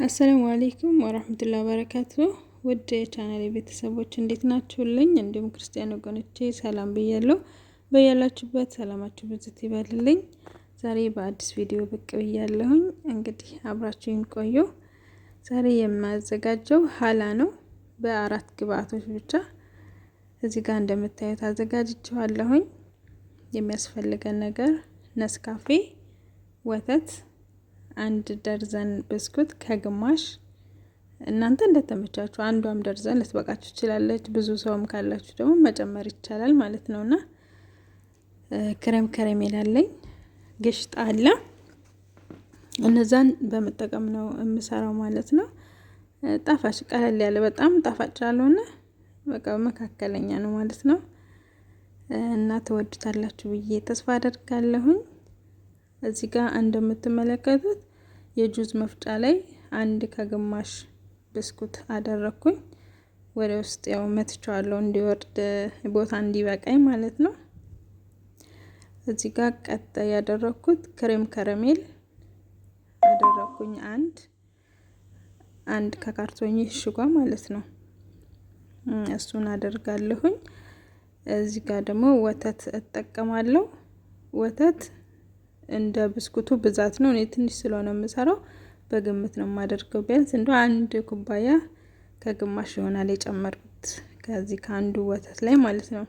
አሰላሙ አለይኩም ወራህመቱላሂ ወበረካቱ። ውድ የቻናሌ ቤተሰቦች እንዴት ናችሁልኝ? እንዲሁም ክርስቲያን ወገኖቼ ሰላም ብያለሁ። በያላችሁበት ሰላማችሁ ብዙት ይበልልኝ። ዛሬ በአዲስ ቪዲዮ ብቅ ብያለሁኝ። እንግዲህ አብራችሁን ቆዩ። ዛሬ የማዘጋጀው ሀላ ነው። በአራት ግብአቶች ብቻ እዚህ ጋር እንደምታዩት አዘጋጅቼዋለሁኝ። የሚያስፈልገን ነገር ነስካፌ፣ ወተት፣ አንድ ደርዘን ብስኩት ከግማሽ እናንተ እንደተመቻችሁ አንዷም ደርዘን ልትበቃችሁ ትችላለች። ብዙ ሰውም ካላችሁ ደግሞ መጨመር ይቻላል ማለት ነውና ክሬም ይላለኝ ግሽጣ አለ። እነዛን በመጠቀም ነው የምሰራው ማለት ነው። ጣፋጭ ቀለል ያለ በጣም ጣፋጭ ያልሆነ በቃ መካከለኛ ነው ማለት ነው። እና ተወዱታላችሁ ብዬ ተስፋ አደርጋለሁኝ። እዚህ ጋር እንደምትመለከቱት የጁዝ መፍጫ ላይ አንድ ከግማሽ ብስኩት አደረኩኝ። ወደ ውስጥ ያው መትቻለሁ እንዲወርድ ቦታ እንዲበቃኝ ማለት ነው። እዚህ ጋር ቀጣይ ያደረኩት ከረሜል አደረኩኝ አንድ ከካርቶን ይሽጓ ማለት ነው። እሱን አደርጋለሁኝ። እዚህ ጋር ደግሞ ወተት እጠቀማለሁ። ወተት እንደ ብስኩቱ ብዛት ነው። እኔ ትንሽ ስለሆነ የምሰራው በግምት ነው የማደርገው። ቢያንስ እንደው አንድ ኩባያ ከግማሽ ይሆናል የጨመርኩት ከዚህ ከአንዱ ወተት ላይ ማለት ነው።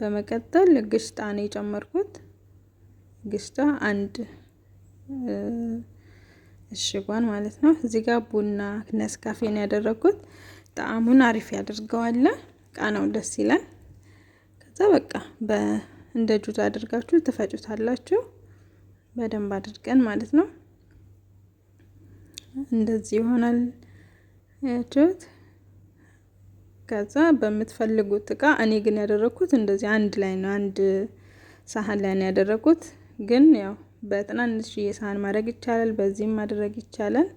በመቀጠል ግሽጣ ነው የጨመርኩት። ግሽጣ አንድ እሽጓን ማለት ነው። እዚህ ጋር ቡና ነስካፌ ነው ያደረኩት። ጣዕሙን አሪፍ ያደርገዋል። ቃናው ደስ ይላል። ከዛ በቃ እንደ ጁስ አድርጋችሁ ትፈጩታላችሁ በደንብ አድርገን ማለት ነው። እንደዚህ ይሆናል ያችሁት። ከዛ በምትፈልጉት እቃ እኔ ግን ያደረኩት እንደዚህ አንድ ላይ ነው፣ አንድ ሳህን ላይ ነው ያደረኩት። ግን ያው በትናንሽዬ ሳህን ማድረግ ይቻላል፣ በዚህም ማድረግ ይቻላል።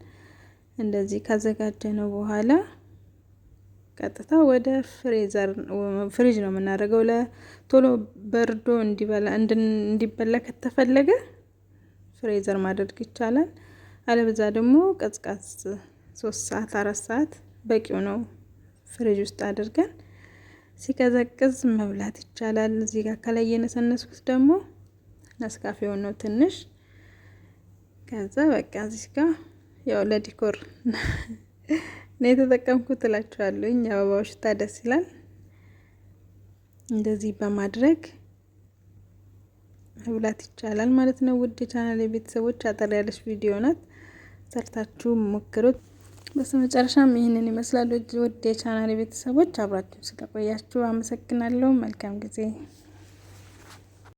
እንደዚህ ካዘጋጀነው በኋላ ቀጥታ ወደ ፍሪጅ ነው የምናደርገው። ለቶሎ በርዶ እንዲበላ ከተፈለገ ፍሬዘር ማድረግ ይቻላል። አለበዛ ደግሞ ቀዝቃዝ 3 ሰዓት 4 ሰዓት በቂው ነው። ፍሪጅ ውስጥ አድርገን ሲቀዘቅዝ መብላት ይቻላል። እዚህ ጋር ከላይ የነሰነስኩት ደግሞ ነስካፌው ነው ትንሽ። ከዛ በቃ እዚህ ጋር ያው ለዲኮር ነው የተጠቀምኩት እላችኋለሁኝ። አበባው ሽታ ደስ ይላል። እንደዚህ በማድረግ መብላት ይቻላል ማለት ነው። ውድ ቻናሌ ቤተሰቦች አጠር ያለች ቪዲዮ ናት፣ ሰርታችሁ ሞክሩት። በመጨረሻም ይህንን ይመስላል። ውድ የቻናሌ ቤተሰቦች አብራችሁ ስለቆያችሁ አመሰግናለሁ። መልካም ጊዜ